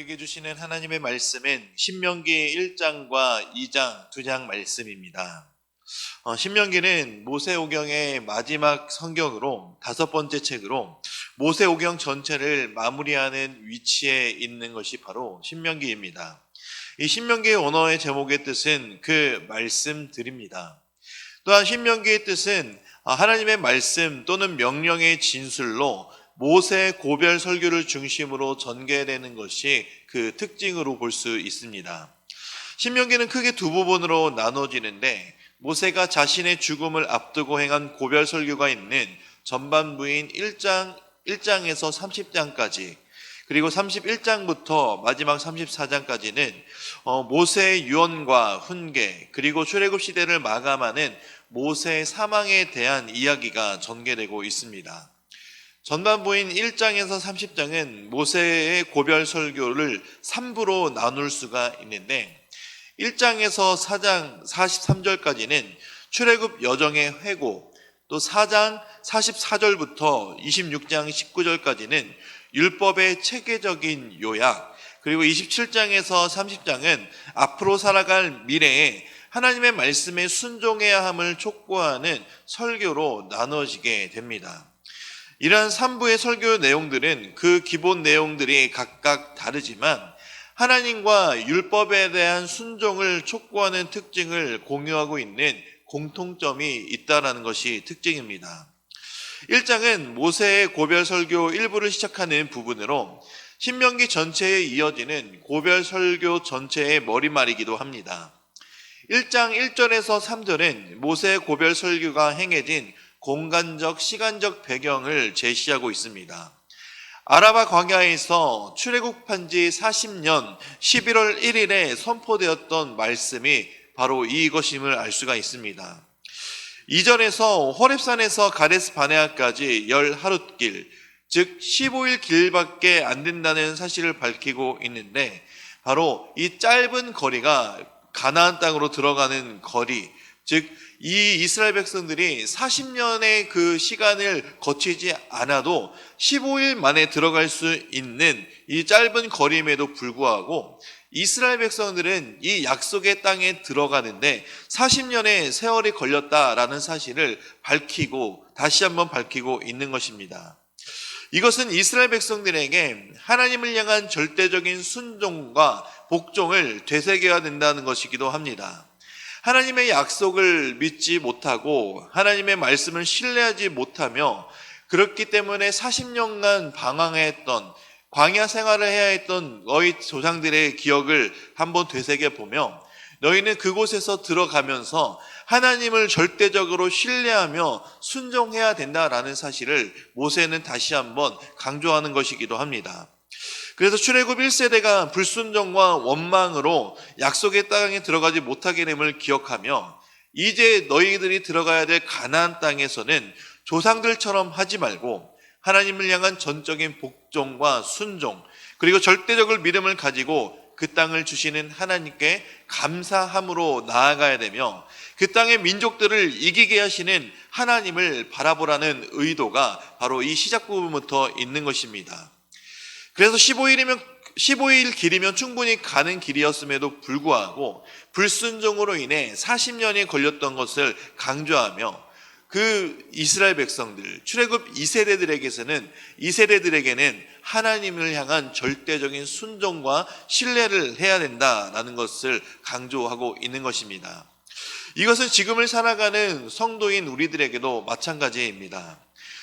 우리에게 주시는 하나님의 말씀은 신명기 1장과 2장, 2장 말씀입니다. 신명기는 모세오경의 마지막 성경으로 5번째 책으로 모세오경 전체를 마무리하는 위치에 있는 것이 바로 신명기입니다. 이 신명기의 원어의 제목의 뜻은 그 말씀들입니다. 또한 신명기의 뜻은 하나님의 말씀 또는 명령의 진술로 모세 고별 설교를 중심으로 전개되는 것이 그 특징으로 볼 수 있습니다. 신명기는 크게 두 부분으로 나눠지는데 모세가 자신의 죽음을 앞두고 행한 고별 설교가 있는 전반부인 1장에서 30장까지 그리고 31장부터 마지막 34장까지는 모세의 유언과 훈계 그리고 출애굽 시대를 마감하는 모세의 사망에 대한 이야기가 전개되고 있습니다. 전반부인 1장에서 30장은 모세의 고별 설교를 3부로 나눌 수가 있는데 1장에서 4장 43절까지는 출애굽 여정의 회고, 또 4장 44절부터 26장 19절까지는 율법의 체계적인 요약, 그리고 27장에서 30장은 앞으로 살아갈 미래에 하나님의 말씀에 순종해야 함을 촉구하는 설교로 나눠지게 됩니다. 이러한 3부의 설교 내용들은 그 기본 내용들이 각각 다르지만 하나님과 율법에 대한 순종을 촉구하는 특징을 공유하고 있는 공통점이 있다는 것이 특징입니다. 1장은 모세의 고별 설교 일부를 시작하는 부분으로 신명기 전체에 이어지는 고별 설교 전체의 머리말이기도 합니다. 1장 1절에서 3절은 모세의 고별 설교가 행해진 공간적, 시간적 배경을 제시하고 있습니다. 아라바 광야에서 출애굽한 지 40년 11월 1일에 선포되었던 말씀이 바로 이것임을 알 수가 있습니다. 2절에서 호렙산에서 가데스 바네아까지 10하룻길, 즉 15일 길밖에 안 된다는 사실을 밝히고 있는데 바로 이 짧은 거리가 가나안 땅으로 들어가는 거리, 즉 이 이스라엘 백성들이 40년의 그 시간을 거치지 않아도 15일 만에 들어갈 수 있는 이 짧은 거리임에도 불구하고 이스라엘 백성들은 이 약속의 땅에 들어가는데 40년의 세월이 걸렸다라는 사실을 밝히고 다시 한번 밝히고 있는 것입니다. 이것은 이스라엘 백성들에게 하나님을 향한 절대적인 순종과 복종을 되새겨야 된다는 것이기도 합니다. 하나님의 약속을 믿지 못하고 하나님의 말씀을 신뢰하지 못하며 그렇기 때문에 40년간 방황했던 광야 생활을 해야 했던 너희 조상들의 기억을 한번 되새겨보며 너희는 그곳에서 들어가면서 하나님을 절대적으로 신뢰하며 순종해야 된다라는 사실을 모세는 다시 한번 강조하는 것이기도 합니다. 그래서 출애굽 1세대가 불순종과 원망으로 약속의 땅에 들어가지 못하게 됨을 기억하며 이제 너희들이 들어가야 될 가나안 땅에서는 조상들처럼 하지 말고 하나님을 향한 전적인 복종과 순종 그리고 절대적인 믿음을 가지고 그 땅을 주시는 하나님께 감사함으로 나아가야 되며 그 땅의 민족들을 이기게 하시는 하나님을 바라보라는 의도가 바로 이 시작 부분부터 있는 것입니다. 그래서 15일 길이면 충분히 가는 길이었음에도 불구하고 불순종으로 인해 40년이 걸렸던 것을 강조하며 그 이스라엘 백성들, 출애굽 2세대들에게는 하나님을 향한 절대적인 순종과 신뢰를 해야 된다라는 것을 강조하고 있는 것입니다. 이것은 지금을 살아가는 성도인 우리들에게도 마찬가지입니다.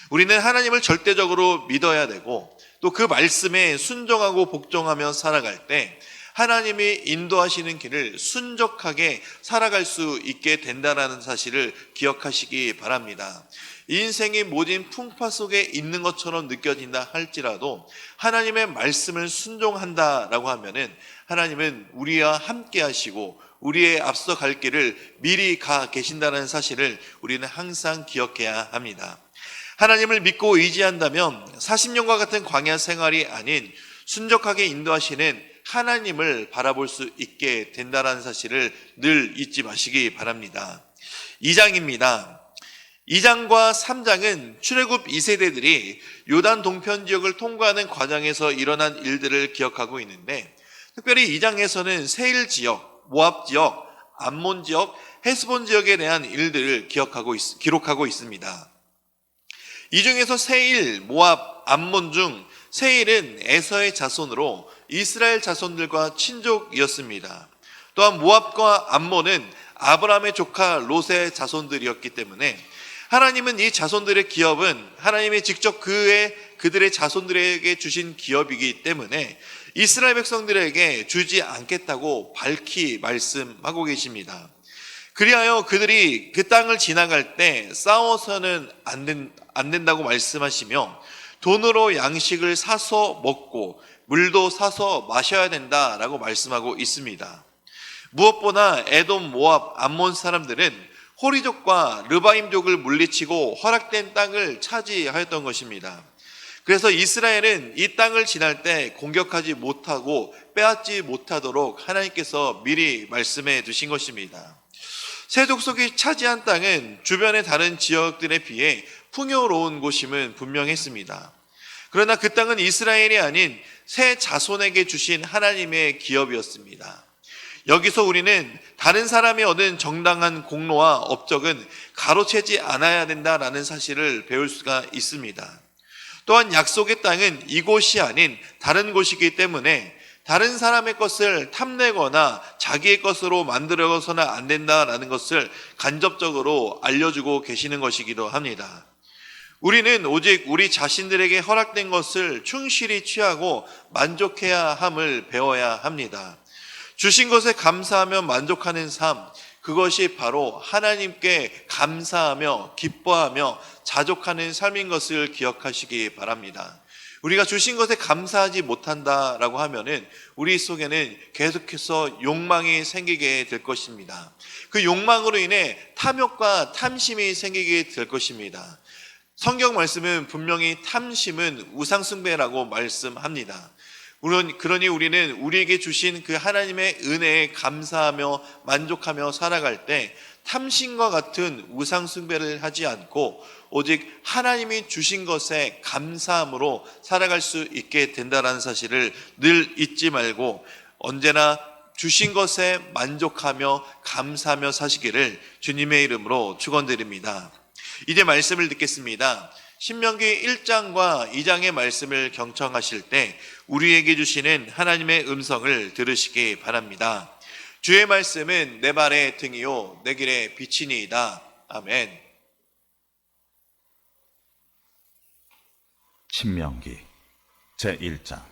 우리는 하나님을 절대적으로 믿어야 되고 또 그 말씀에 순종하고 복종하며 살아갈 때 하나님이 인도하시는 길을 순적하게 살아갈 수 있게 된다는 사실을 기억하시기 바랍니다. 인생의 모든 풍파 속에 있는 것처럼 느껴진다 할지라도 하나님의 말씀을 순종한다라고 하면은 하나님은 우리와 함께 하시고 우리의 앞서 갈 길을 미리 가 계신다는 사실을 우리는 항상 기억해야 합니다. 하나님을 믿고 의지한다면 40년과 같은 광야 생활이 아닌 순적하게 인도하시는 하나님을 바라볼 수 있게 된다는 사실을 늘 잊지 마시기 바랍니다. 2장입니다. 2장과 3장은 출애굽 2세대들이 요단 동편 지역을 통과하는 과정에서 일어난 일들을 기억하고 있는데, 특별히 2장에서는 세일 지역, 모압 지역, 암몬 지역, 헤스본 지역에 대한 일들을 기록하고 있습니다. 이 중에서 세일, 모압, 암몬 중 세일은 에서의 자손으로 이스라엘 자손들과 친족이었습니다. 또한 모압과 암몬은 아브라함의 조카 롯의 자손들이었기 때문에 하나님은 이 자손들의 기업은 하나님이 직접 그들의 자손들에게 주신 기업이기 때문에 이스라엘 백성들에게 주지 않겠다고 밝히 말씀하고 계십니다. 그리하여 그들이 그 땅을 지나갈 때 싸워서는 안 된다고 말씀하시며 돈으로 양식을 사서 먹고 물도 사서 마셔야 된다라고 말씀하고 있습니다. 무엇보다 에돔, 모압, 암몬 사람들은 호리족과 르바임족을 물리치고 허락된 땅을 차지하였던 것입니다. 그래서 이스라엘은 이 땅을 지날 때 공격하지 못하고 빼앗지 못하도록 하나님께서 미리 말씀해 두신 것입니다. 새 족속이 차지한 땅은 주변의 다른 지역들에 비해 풍요로운 곳임은 분명했습니다. 그러나 그 땅은 이스라엘이 아닌 새 자손에게 주신 하나님의 기업이었습니다. 여기서 우리는 다른 사람이 얻은 정당한 공로와 업적은 가로채지 않아야 된다라는 사실을 배울 수가 있습니다. 또한 약속의 땅은 이곳이 아닌 다른 곳이기 때문에 다른 사람의 것을 탐내거나 자기의 것으로 만들어서는 안 된다라는 것을 간접적으로 알려주고 계시는 것이기도 합니다. 우리는 오직 우리 자신들에게 허락된 것을 충실히 취하고 만족해야 함을 배워야 합니다. 주신 것에 감사하며 만족하는 삶, 그것이 바로 하나님께 감사하며 기뻐하며 자족하는 삶인 것을 기억하시기 바랍니다. 우리가 주신 것에 감사하지 못한다라고 하면은 우리 속에는 계속해서 욕망이 생기게 될 것입니다. 그 욕망으로 인해 탐욕과 탐심이 생기게 될 것입니다. 성경 말씀은 분명히 탐심은 우상숭배라고 말씀합니다. 그러니 우리는 우리에게 주신 그 하나님의 은혜에 감사하며 만족하며 살아갈 때 탐심과 같은 우상숭배를 하지 않고 오직 하나님이 주신 것에 감사함으로 살아갈 수 있게 된다는 사실을 늘 잊지 말고 언제나 주신 것에 만족하며 감사하며 사시기를 주님의 이름으로 축원드립니다. 이제 말씀을 듣겠습니다. 신명기 1장과 2장의 말씀을 경청하실 때 우리에게 주시는 하나님의 음성을 들으시기 바랍니다. 주의 말씀은 내 발의 등이요 내 길의 빛이니이다. 아멘. 신명기 제1장.